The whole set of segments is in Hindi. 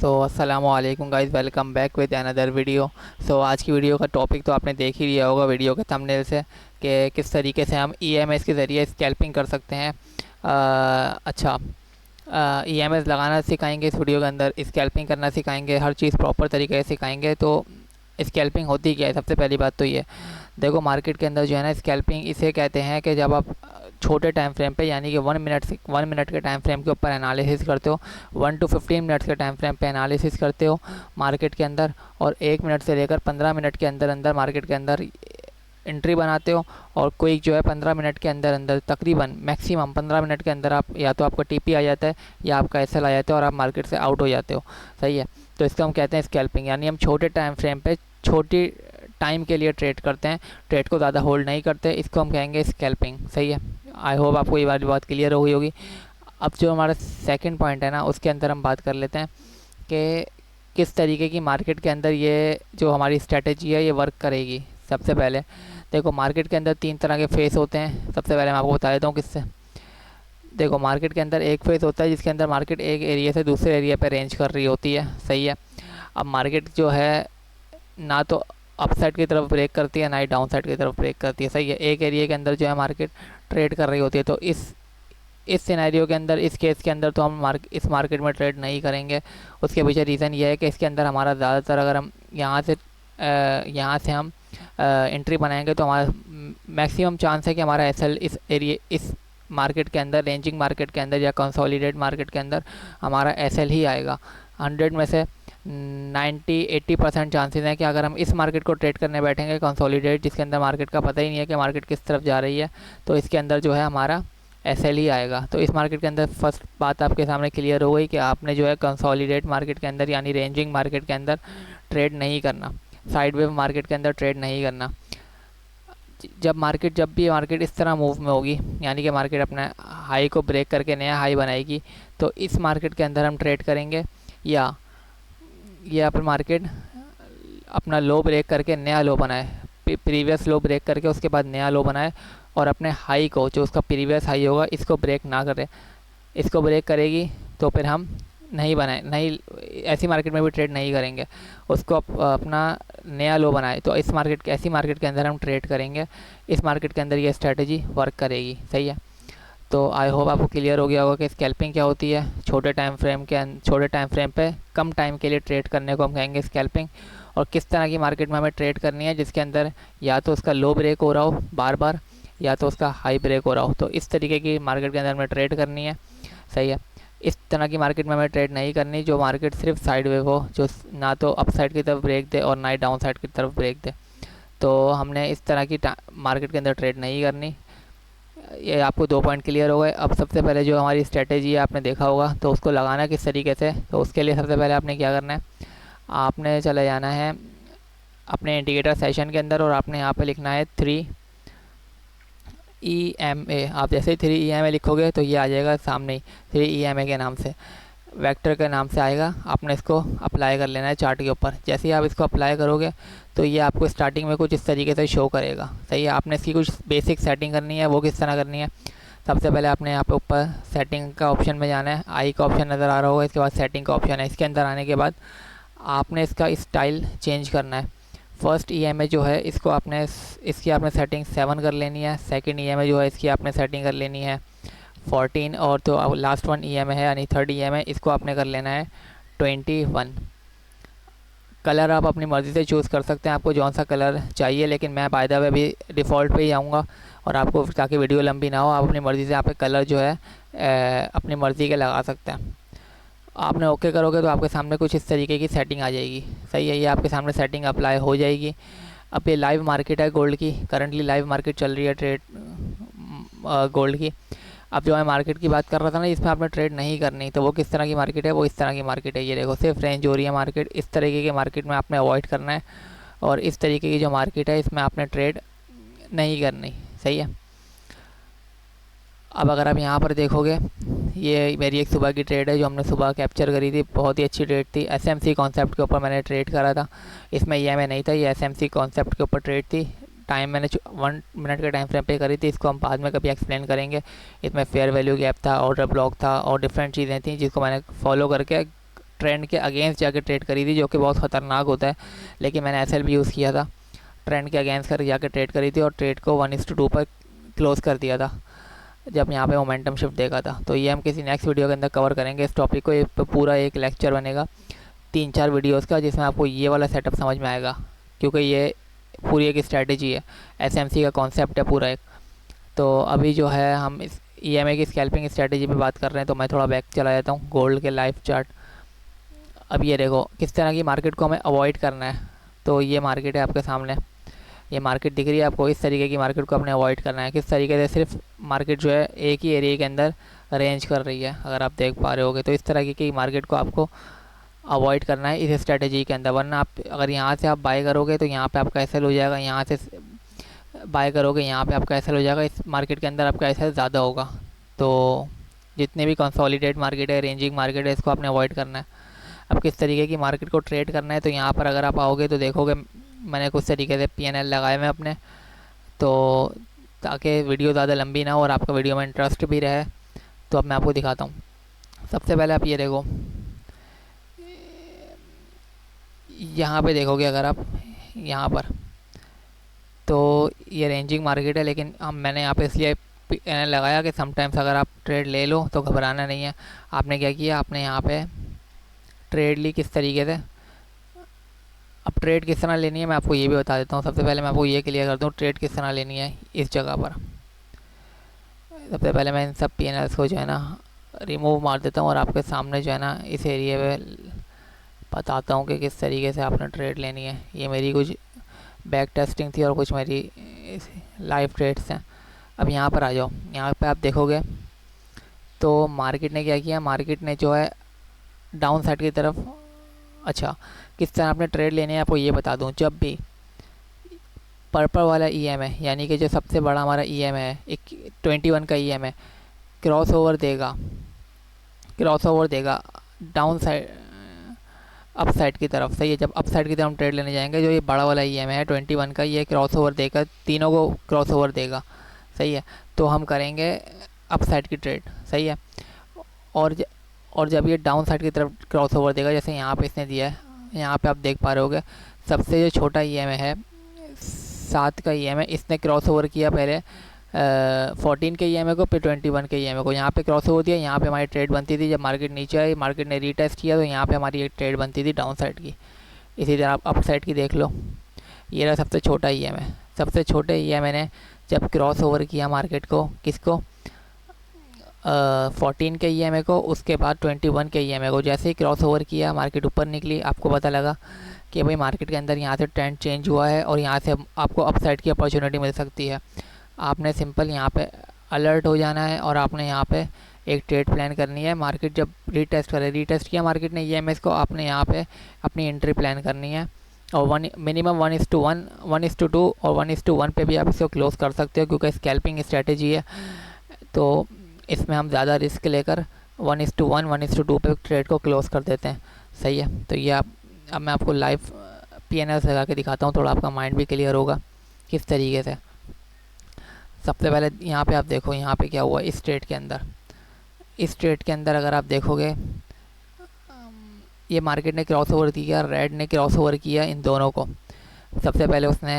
अस्सलामु अलैकुम guys, welcome back with another video. आज की वीडियो का टॉपिक तो आपने देख ही लिया होगा वीडियो के थंबनेल से कि किस तरीके से हम ईएमएस के ज़रिए स्कैल्पिंग कर सकते हैं। अच्छा, ईएमएस लगाना सिखाएंगे इस वीडियो के अंदर, स्कैल्पिंग करना सिखाएंगे, हर चीज़ प्रॉपर तरीके से सिखाएंगे। तो स्कैल्पिंग होती क्या है, सबसे पहली बात तो ये देखो, मार्केट के अंदर जो है ना, स्कैल्पिंग इसे कहते हैं कि जब आप छोटे टाइम फ्रेम पे, यानी कि 1 मिनट के टाइम फ्रेम के ऊपर एनालिसिस करते हो, 1 to 15 मिनट्स के टाइम फ्रेम पे एनालिसिस करते हो मार्केट के अंदर, और 1 मिनट से लेकर 15 मिनट के अंदर अंदर मार्केट के अंदर एंट्री बनाते हो। और कोई जो है 15 मिनट के अंदर अंदर, तकरीबन मैक्सिमम 15 मिनट के अंदर आप या तो आपका टीपी आ जाता है या आपका एसएल आ जाता है और आप मार्केट से आउट हो जाते हो। सही है, तो इसको हम कहते हैं स्कैल्पिंग, यानी हम छोटे टाइम फ्रेम पे छोटी टाइम के लिए ट्रेड करते हैं, ट्रेड को ज़्यादा होल्ड नहीं करते, इसको हम कहेंगे स्कैल्पिंग। सही है, आई होप आपको ये वाली बात क्लियर हो गई होगी। अब जो हमारा सेकंड पॉइंट है ना, उसके अंदर हम बात कर लेते हैं कि किस तरीके की मार्केट के अंदर ये जो हमारी स्ट्रेटेजी है ये वर्क करेगी। सबसे पहले देखो, मार्केट के अंदर 3 तरह के फेस होते हैं। सबसे पहले मैं आपको बता देता हूँ किससे। देखो, मार्केट के अंदर एक फेस होता है जिसके अंदर मार्केट एक एरिया से दूसरे एरिया पर रेंज कर रही होती है। सही है, अब मार्केट जो है ना तो अप साइड की तरफ ब्रेक करती है, ना ही डाउन साइड की तरफ ब्रेक करती है। सही है, एक एरिया के अंदर जो है मार्केट ट्रेड कर रही होती है। तो इस सिनेरियो के अंदर, इस केस के अंदर तो हम इस मार्केट में ट्रेड नहीं करेंगे। उसके पीछे रीज़न ये है कि इसके अंदर हमारा ज़्यादातर, अगर हम यहाँ से हम एंट्री बनाएंगे तो हमारा मैक्सिमम चांस है कि हमारा एसएल इस मार्केट के अंदर, रेंजिंग मार्केट के अंदर या कंसोलिडेट मार्केट के अंदर हमारा एसएल ही आएगा। 100 में से 90-80% चांसेस हैं कि अगर हम इस मार्केट को ट्रेड करने बैठेंगे कंसोलिडेट, जिसके अंदर मार्केट का पता ही नहीं है कि मार्केट किस तरफ जा रही है, तो इसके अंदर जो है हमारा एसएल ही आएगा। तो इस मार्केट के अंदर फर्स्ट बात आपके सामने क्लियर हो गई कि आपने जो है कंसोलिडेट मार्केट के अंदर, यानी रेंजिंग मार्केट के अंदर ट्रेड नहीं करना, साइडवेव मार्केट के अंदर ट्रेड नहीं करना। जब भी मार्केट इस तरह मूव में होगी, यानी कि मार्केट अपने हाई को ब्रेक करके नया हाई बनाएगी, तो इस मार्केट के अंदर हम ट्रेड करेंगे। या ये अपन मार्केट अपना लो ब्रेक करके नया लो बनाए, प्रीवियस लो ब्रेक करके उसके बाद नया लो बनाए, और अपने हाई को, जो उसका प्रीवियस हाई होगा, इसको ब्रेक ना करे, इसको ब्रेक करेगी तो फिर हम नहीं बनाए, नहीं, ऐसी मार्केट में भी ट्रेड नहीं करेंगे, उसको अपना नया लो बनाए। तो ऐसी मार्केट के अंदर हम ट्रेड करेंगे। इस मार्केट के अंदर ये स्ट्रेटजी वर्क करेगी। सही है, तो आई होप आपको क्लियर हो गया होगा कि स्कैल्पिंग क्या होती है। छोटे टाइम फ्रेम पे कम टाइम के लिए ट्रेड करने को हम कहेंगे स्कैल्पिंग। और किस तरह की मार्केट में हमें ट्रेड करनी है, जिसके अंदर या तो उसका लो ब्रेक हो रहा हो बार बार, या तो उसका हाई ब्रेक हो रहा हो, तो इस तरीके की मार्केट के अंदर हमें ट्रेड करनी है। सही है, इस तरह की मार्केट में हमें ट्रेड नहीं करनी जो मार्केट सिर्फ साइड वेव हो, जो ना तो अप साइड की तरफ ब्रेक दे और ना ही डाउन साइड की तरफ ब्रेक दे। तो हमने इस तरह की मार्केट के अंदर ट्रेड नहीं करनी। ये आपको 2 पॉइंट क्लियर हो गए। अब सबसे पहले जो हमारी स्ट्रेटेजी है, आपने देखा होगा, तो उसको लगाना किस तरीके से, तो उसके लिए सबसे पहले आपने क्या करना है, आपने चले जाना है अपने इंडिकेटर सेशन के अंदर, और आपने यहाँ पे लिखना है 3EMA। आप जैसे ही 3EMA लिखोगे तो ये आ जाएगा सामने ही, 3EMA के नाम से, वेक्टर के नाम से आएगा। आपने इसको अप्लाई कर लेना है चार्ट के ऊपर। जैसे ही आप इसको अप्लाई करोगे तो ये आपको स्टार्टिंग में कुछ इस तरीके से शो करेगा। सही है, आपने इसकी कुछ बेसिक सेटिंग करनी है। वो किस तरह करनी है, सबसे पहले आपने यहाँ पे ऊपर सेटिंग का ऑप्शन में जाना है, आई का ऑप्शन नज़र आ रहा होगा, इसके बाद सेटिंग का ऑप्शन है। इसके अंदर आने के बाद आपने इसका स्टाइल चेंज करना है। फर्स्ट ईएमए जो है इसकी आपने सेटिंग 7 कर लेनी है। सेकंड ईएमए जो है इसकी आपने सेटिंग कर लेनी है 14, और तो लास्ट वन ईएमए है, यानी थर्ड ईएमए, इसको आपने कर लेना है 21। कलर आप अपनी मर्ज़ी से चूज़ कर सकते हैं, आपको जौन सा कलर चाहिए, लेकिन मैं बाय द वे अभी डिफ़ॉल्ट पे ही आऊँगा, और आपको ताकि वीडियो लंबी ना हो, आप अपनी मर्ज़ी से यहाँ पे कलर जो है अपनी मर्ज़ी के लगा सकते हैं। आपने ओके करोगे तो आपके सामने कुछ इस तरीके की सेटिंग आ जाएगी। सही है, ये आपके सामने सेटिंग अप्लाई हो जाएगी। अब ये लाइव मार्केट है गोल्ड की, करंटली लाइव मार्केट चल रही है ट्रेड गोल्ड की। अब जो मैं मार्केट की बात कर रहा था ना, इसमें आपने ट्रेड नहीं करनी, तो वो किस तरह की मार्केट है, वो इस तरह की मार्केट है। ये देखो, सिर्फ रेंज हो रही है मार्केट, इस तरीके की मार्केट में आपने अवॉइड करना है, और इस तरीके की जो मार्केट है इसमें आपने ट्रेड नहीं करनी। सही है, अब अगर आप यहाँ पर देखोगे, ये मेरी एक सुबह की ट्रेड है जो हमने सुबह कैप्चर करी थी, बहुत ही अच्छी ट्रेड थी। एसएमसी कॉन्सेप्ट के ऊपर मैंने ट्रेड करा था, इसमें ईएमए नहीं था, ये एसएमसी कॉन्सेप्ट के ऊपर ट्रेड थी। टाइम मैंने 1 मिनट के टाइम फ्रेम पे करी थी, इसको हम बाद में कभी एक्सप्लेन करेंगे। इसमें फेयर वैल्यू गैप था, ऑर्डर ब्लॉक था, और डिफरेंट चीज़ें थी जिसको मैंने फॉलो करके ट्रेंड के अगेंस्ट जाके ट्रेड करी थी, जो कि बहुत ख़तरनाक होता है, लेकिन मैंने एसएल भी यूज़ किया था। ट्रेंड के अगेंस्ट कर जाके ट्रेड करी थी और ट्रेड को 1:2 पर क्लोज़ कर दिया था जब यहाँ पे मोमेंटम शिफ्ट देखा था। तो ये हम किसी नेक्स्ट वीडियो के अंदर कवर करेंगे इस टॉपिक को। ये पूरा एक लेक्चर बनेगा 3-4 वीडियोस का, जिसमें आपको ये वाला सेटअप समझ में आएगा, क्योंकि ये पूरी एक स्ट्रैटेजी है, एसएमसी का कॉन्सेप्ट है पूरा एक। तो अभी जो है हम इस ईएमए की स्कैल्पिंग स्ट्रैटेजी पे बात कर रहे हैं, तो मैं थोड़ा बैक चला जाता हूँ गोल्ड के लाइव चार्ट। अब ये देखो किस तरह की मार्केट को हमें अवॉइड करना है। तो ये मार्केट है आपके सामने, ये मार्केट दिख रही है आपको। इस तरीके की मार्केट को अपने अवॉइड करना है। किस तरीके से, सिर्फ मार्केट जो है एक ही एरिया के अंदर रेंज कर रही है, अगर आप देख पा रहे होगे। तो इस तरह की मार्केट को आपको अवॉइड करना है इस स्ट्रैटेजी के अंदर, वरना आप अगर यहाँ से आप बाय करोगे तो यहाँ पे आपका एसएल हो जाएगा, यहाँ से बाय करोगे यहाँ पे आपका एसएल हो जाएगा, इस मार्केट के अंदर आपका एसएल ज़्यादा होगा। तो जितने भी कंसोलिडेट मार्केट है, रेंजिंग मार्केट है, इसको आपने अवॉइड करना है। अब किस तरीके की मार्केट को ट्रेड करना है, तो यहाँ पर अगर आप आओगे तो देखोगे मैंने कुछ तरीके से पीएनएल लगाए हुए अपने, तो ताकि वीडियो ज़्यादा लंबी ना हो और आपका वीडियो में इंटरेस्ट भी रहे। तो अब मैं आपको दिखाता हूँ। सबसे पहले आप ये देखो, यहाँ पे देखोगे अगर आप यहाँ पर, तो ये रेंजिंग मार्केट है, लेकिन मैंने यहाँ पे इसलिए लगाया कि समटाइम्स अगर आप ट्रेड ले लो तो घबराना नहीं है। आपने क्या किया, आपने यहाँ पे ट्रेड ली किस तरीके से। अब ट्रेड किस तरह लेनी है मैं आपको ये भी बता देता हूँ। सबसे पहले मैं आपको ये क्लियर कर दूँ ट्रेड किस तरह लेनी है इस जगह पर। सबसे पहले मैं इन सब पीएनएल्स को जो है ना रिमूव मार देता हूँ और आपके सामने जो है ना इस एरिया पे बताता हूँ कि किस तरीके से आपने ट्रेड लेनी है। ये मेरी कुछ बैक टेस्टिंग थी और कुछ मेरी लाइव ट्रेड्स हैं। अब यहाँ पर आ जाओ, यहाँ पे आप देखोगे तो मार्केट ने क्या किया, मार्केट ने जो है डाउन साइड की तरफ, अच्छा किस तरह आपने ट्रेड लेने हैं आपको ये बता दूँ। जब भी पर्पल वाला ईएम है, यानी कि जो सबसे बड़ा हमारा ईएम है, एक 21 का ईएम है, क्रॉस ओवर देगा, क्रॉस ओवर देगा डाउन साइड अप साइड की तरफ, सही है। जब अप साइड की तरफ हम ट्रेड लेने जाएंगे, जो ये बड़ा वाला ईएम है 21 का, ये क्रॉस ओवर देकर तीनों को क्रॉस ओवर देगा, सही है। तो हम करेंगे अप साइड की ट्रेड, सही है। और जब ये डाउन साइड की तरफ क्रॉस ओवर देगा, जैसे यहाँ पे इसने दिया है, यहाँ पे आप देख पा रहे होगे सबसे जो छोटा ईएम है 7 का ईएम है, इसने क्रॉस ओवर किया पहले 14 के ईएमए को, फिर 21 के ईएमए को। यहाँ पे क्रॉस ओवर दिया, यहाँ पे हमारी ट्रेड बनती थी। जब मार्केट नीचे आई, मार्केट ने रीटेस्ट किया, तो यहाँ पे हमारी एक ट्रेड बनती थी डाउन साइड की। इसी तरह आप अप साइड की देख लो, ये रहा सबसे छोटा ईएमए। सबसे छोटे ईएमए ने जब क्रॉस ओवर किया मार्केट को, किसको, 14 के ईएमए को, उसके बाद 21 के ईएमए को। जैसे ही क्रॉस ओवर किया, मार्केट ऊपर निकली, आपको पता लगा कि भाई मार्केट के अंदर यहाँ से ट्रेंड चेंज हुआ है और यहाँ से आपको अप साइड की अपॉर्चुनिटी मिल सकती है। आपने सिंपल यहाँ पे अलर्ट हो जाना है और आपने यहाँ पे एक ट्रेड प्लान करनी है। मार्केट जब रीटेस्ट करे, रीटेस्ट किया मार्केट ने ईएमएस को, आपने यहाँ पे अपनी एंट्री प्लान करनी है। और मिनिमम 1:1, 1:2 और 1:1 पे भी आप इसको क्लोज कर सकते हो, क्योंकि स्कैल्पिंग स्ट्रैटेजी है। तो इसमें हम ज़्यादा रिस्क लेकर 1:1, 1:2 पे ट्रेड को क्लोज कर देते हैं, सही है। तो ये अब मैं आपको लाइव पीएनएल लगा के दिखाता हूँ, थोड़ा आपका माइंड भी क्लियर होगा किस तरीके से। सबसे पहले यहाँ पे आप देखो, यहाँ पे क्या हुआ इस ट्रेड के अंदर। इस ट्रेड के अंदर अगर आप देखोगे, ये मार्केट ने क्रॉस ओवर किया, रेड ने क्रॉस ओवर किया इन दोनों को। सबसे पहले उसने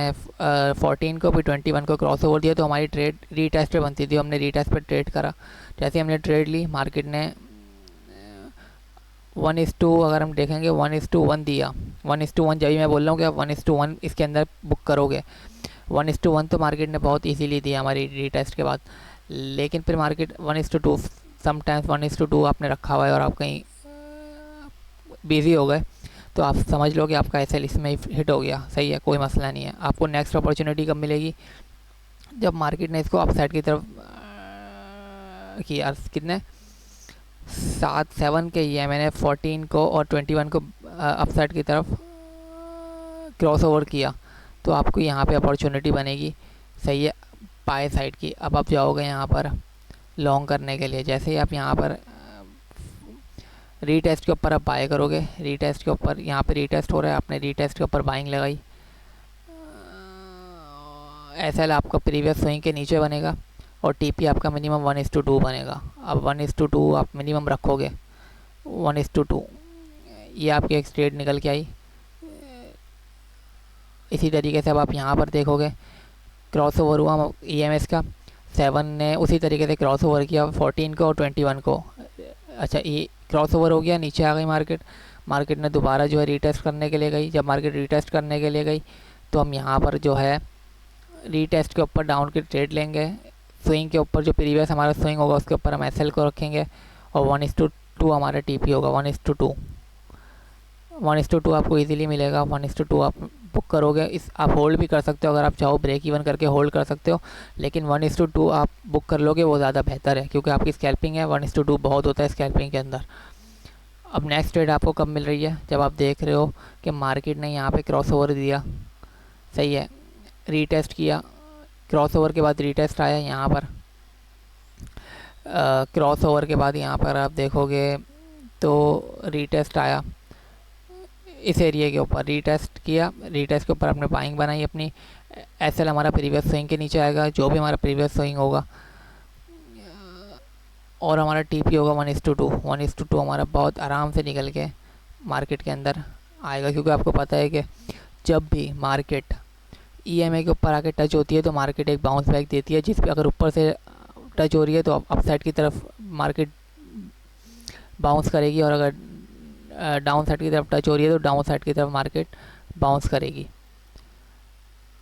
14 को फिर 21 को क्रॉस ओवर दिया, तो हमारी ट्रेड रीटेस्ट पे बनती थी। हमने रीटेस्ट पे ट्रेड करा, जैसे हमने ट्रेड ली, मार्केट ने 1:2 अगर हम देखेंगे 1:1 दिया। 1:1 जब भी मैं बोल रहा हूँ कि आप 1:1 इसके अंदर बुक करोगे। 1:1 तो मार्केट ने बहुत इजीली दिया हमारी रीटेस्ट के बाद, लेकिन फिर मार्केट 1:2, समटाइम्स 1:2 आपने रखा हुआ है और आप कहीं बिजी हो गए, तो आप समझ लो कि आपका एसएल इसमें हिट हो गया, सही है, कोई मसला नहीं है। आपको नेक्स्ट अपॉर्चुनिटी कब मिलेगी, जब मार्केट ने इसको अपसाइड की तरफ किया। कितने 7 के ये मैंने 14 को और 21 को अपसाइड की तरफ क्रॉस ओवर किया, तो आपको यहाँ पे अपॉर्चुनिटी बनेगी, सही है, बाय साइड की। अब आप जाओगे यहाँ पर लॉन्ग करने के लिए। जैसे ही आप यहाँ पर रीटेस्ट के ऊपर आप बाय करोगे, रीटेस्ट के ऊपर यहाँ पे रीटेस्ट हो रहा है, आपने रीटेस्ट के ऊपर बाइंग लगाई, एसएल आपका प्रीवियस स्विंग के नीचे बनेगा और टीपी आपका मिनिमम 1:2 बनेगा। अब 1:2 आप मिनिमम रखोगे, 1:2 ये आपकी एक ट्रेड निकल के आई। इसी तरीके से अब आप यहाँ पर देखोगे क्रॉस ओवर हुआ EMS का, 7 ने उसी तरीके से क्रॉस ओवर किया 14 को और 21 को। अच्छा, ये क्रॉस ओवर हो गया, नीचे आ गई मार्केट ने दोबारा जो है रीटेस्ट करने के लिए गई। जब मार्केट रीटेस्ट करने के लिए गई तो हम यहाँ पर जो है रीटेस्ट के ऊपर डाउन की ट्रेड लेंगे। स्विंग के ऊपर जो प्रीवियस हमारा स्विंग होगा उसके ऊपर हम SL को रखेंगे और 1:2 हमारा TP होगा। 1:2 आपको इजीली मिलेगा। 1:2 आप बुक करोगे। इस आप होल्ड भी कर सकते हो, अगर आप चाहो ब्रेक इवन करके होल्ड कर सकते हो, लेकिन 1:2 आप बुक कर लोगे वो ज़्यादा बेहतर है, क्योंकि आपकी स्कैल्पिंग है 1:2 बहुत होता है स्कैल्पिंग के अंदर। अब नेक्स्ट ट्रेड आपको कब मिल रही है, जब आप देख रहे हो कि मार्केट ने यहाँ पे क्रॉस ओवर दिया, सही है, रीटेस्ट किया, क्रॉस ओवर के बाद रीटेस्ट आया यहाँ पर। क्रॉस ओवर के बाद यहाँ पर आप देखोगे तो रीटेस्ट आया इस एरिया के ऊपर, रीटेस्ट किया, रीटेस्ट के ऊपर आपने बाइंग बनाई अपनी। SL हमारा प्रीवियस स्विंग के नीचे आएगा, जो भी हमारा प्रीवियस स्विंग होगा, और हमारा TP होगा 1:2। 1:2 हमारा बहुत आराम से निकल के मार्केट के अंदर आएगा, क्योंकि आपको पता है कि जब भी मार्केट EMA के ऊपर आके टच होती है तो मार्केट एक बाउंस बैक देती है, जिस पे अगर ऊपर से टच हो रही है तो अपसाइड की तरफ मार्केट बाउंस करेगी, और अगर डाउन साइड की तरफ टच हो रही है तो डाउन साइड की तरफ मार्केट बाउंस करेगी।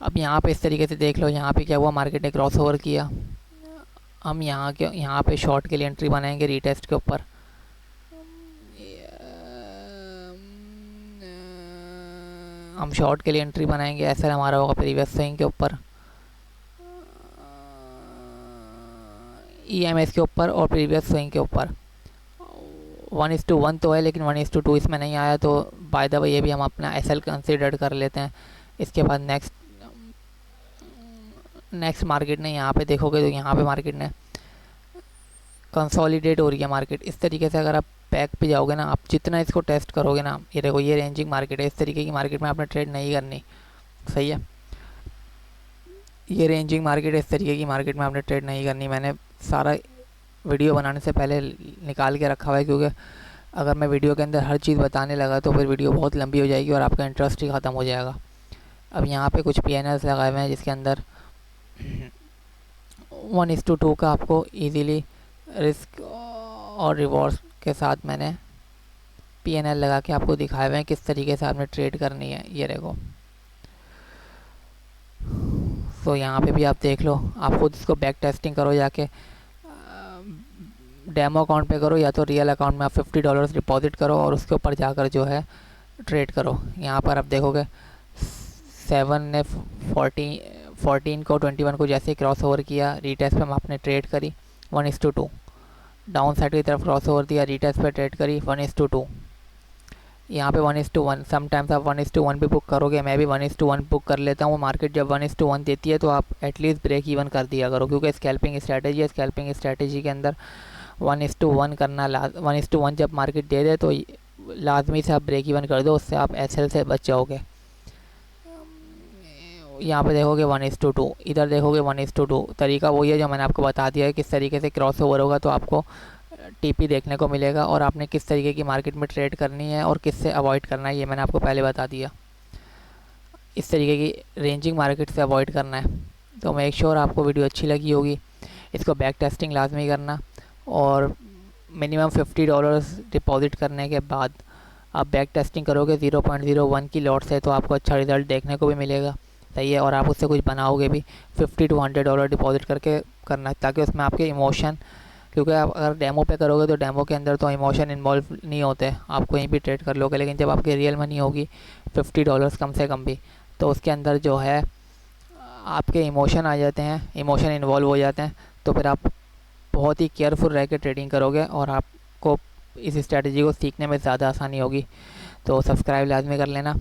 अब यहाँ पे इस तरीके से देख लो, यहाँ पे क्या हुआ, मार्केट ने क्रॉस ओवर किया। हम यहाँ पे शॉर्ट के लिए एंट्री बनाएंगे रीटेस्ट के ऊपर। हम शॉर्ट के लिए एंट्री बनाएंगे, ऐसा हमारा होगा प्रीवियस स्विंग के ऊपर, EMS के ऊपर और प्रीवियस स्विंग के ऊपर। 1:1 तो है, लेकिन 1:2 इसमें नहीं आया, तो बाय द वे ये भी हम अपना SL कंसिडर कर लेते हैं। इसके बाद नेक्स्ट मार्केट ने यहाँ पे देखोगे तो यहाँ पे मार्केट ने कंसोलिडेट हो रही है मार्केट। इस तरीके से अगर आप बैक पे जाओगे ना, आप जितना इसको टेस्ट करोगे ना, ये देखो ये रेंजिंग मार्केट है, इस तरीके की मार्केट में आपने ट्रेड नहीं करनी, सही है। ये रेंजिंग मार्केट है, इस तरीके की मार्केट में आपने ट्रेड नहीं करनी। मैंने सारा वीडियो बनाने से पहले निकाल के रखा हुआ है, क्योंकि अगर मैं वीडियो के अंदर हर चीज़ बताने लगा तो फिर वीडियो बहुत लंबी हो जाएगी और आपका इंटरेस्ट ही ख़त्म हो जाएगा। अब यहाँ पे कुछ PNLs लगाए हुए हैं जिसके अंदर 1:2 का आपको इजीली रिस्क और रिवॉर्ड के साथ मैंने PNL लगा के आपको दिखाए हुए हैं किस तरीके से आपने ट्रेड करनी है। ये देखो, तो यहाँ पे भी आप देख लो, आप खुद इसको बैक टेस्टिंग करो, जाके डेमो अकाउंट पे करो या तो रियल अकाउंट में आप $50 डिपॉजिट करो और उसके ऊपर जाकर जो है ट्रेड करो। यहाँ पर आप देखोगे 7 ने 14 को 21 को जैसे क्रॉस ओवर किया, रीटेस्ट पे आपने ट्रेड करी 1:2, डाउन साइड की तरफ क्रॉस ओवर दिया, रीटेस्ट पे ट्रेड करी 1:2, यहाँ पे 1:1। समटाइम्स आप 1:1 भी बुक करोगे, मैं भी 1:1 बुक कर लेता हूँ। मार्केट जब 1:1 देती है तो आप एटलीस्ट ब्रेक इवन कर दिया करो, क्योंकि स्कैल्पिंग स्ट्रैटेजी है। स्कैल्पिंग स्ट्रैटेजी के अंदर 1:1 करना 1:1 जब मार्केट दे दे तो लाजमी से आप ब्रेक इवन कर दो, उससे आप SL से बच जाओगे। यहाँ पे देखोगे 1:2, इधर देखोगे 1:2। तरीका वही है जो मैंने आपको बता दिया है, किस तरीके से क्रॉस ओवर होगा तो आपको TP देखने को मिलेगा, और आपने किस तरीके की मार्केट में ट्रेड करनी है और किससे अवॉइड करना है ये मैंने आपको पहले बता दिया। इस तरीके की रेंजिंग मार्केट से अवॉइड करना है। तो मेक श्योर आपको वीडियो अच्छी लगी होगी, इसको बैक टेस्टिंग लाजमी करना, और मिनिमम $50 डिपॉजिट करने के बाद आप बैक टेस्टिंग करोगे 0.01 की लॉट से, तो आपको अच्छा रिज़ल्ट देखने को भी मिलेगा, सही है। और आप उससे कुछ बनाओगे भी, $50 to $100 डिपॉजिट करके करना, ताकि उसमें आपके इमोशन, क्योंकि आप अगर डेमो पे करोगे तो डेमो के अंदर तो इमोशन इन्वॉल्व नहीं होते, आप कहीं भी ट्रेड कर लोगे, लेकिन जब आपकी रियल मनी होगी $50 कम से कम भी, तो उसके अंदर जो है आपके इमोशन आ जाते हैं, इमोशन इन्वॉल्व हो जाते हैं, तो फिर आप बहुत ही केयरफुल रह के ट्रेडिंग करोगे और आपको इस स्ट्रैटेजी को सीखने में ज़्यादा आसानी होगी। तो सब्सक्राइब लाजमी कर लेना,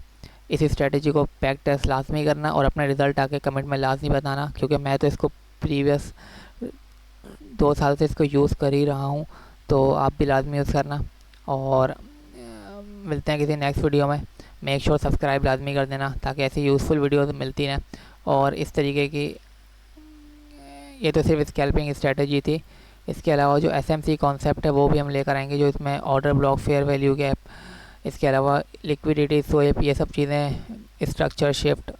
इस स्ट्रैटेजी को बैक टेस्ट लाजमी करना और अपना रिज़ल्ट आके कमेंट में लाजमी बताना, क्योंकि मैं तो इसको प्रीवियस 2 साल से इसको यूज़ कर ही रहा हूँ, तो आप भी लाजमी यूज़ करना। और मिलते हैं किसी नेक्स्ट वीडियो में। मेक श्योर सब्सक्राइब लाजमी कर देना ताकि ऐसी यूज़फुल वीडियो मिलती रहें। और इस तरीके की, ये तो सिर्फ स्कैल्पिंग स्ट्रैटेजी थी, इसके अलावा जो SMC कॉन्सेप्ट है वो भी हम लेकर आएंगे, जो इसमें order block, fair value gap, इसके अलावा लिक्विडिटी, स्वैप, ये सब चीज़ें, स्ट्रक्चर शिफ्ट,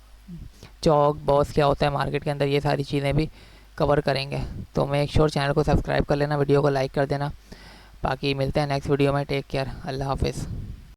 चौक, बॉस क्या होता है मार्केट के अंदर, ये सारी चीज़ें भी कवर करेंगे। तो मेक श्योर चैनल को सब्सक्राइब कर लेना, वीडियो को लाइक कर देना। बाकी मिलते हैं नेक्स्ट वीडियो में। टेक केयर, अल्लाह हाफिज़।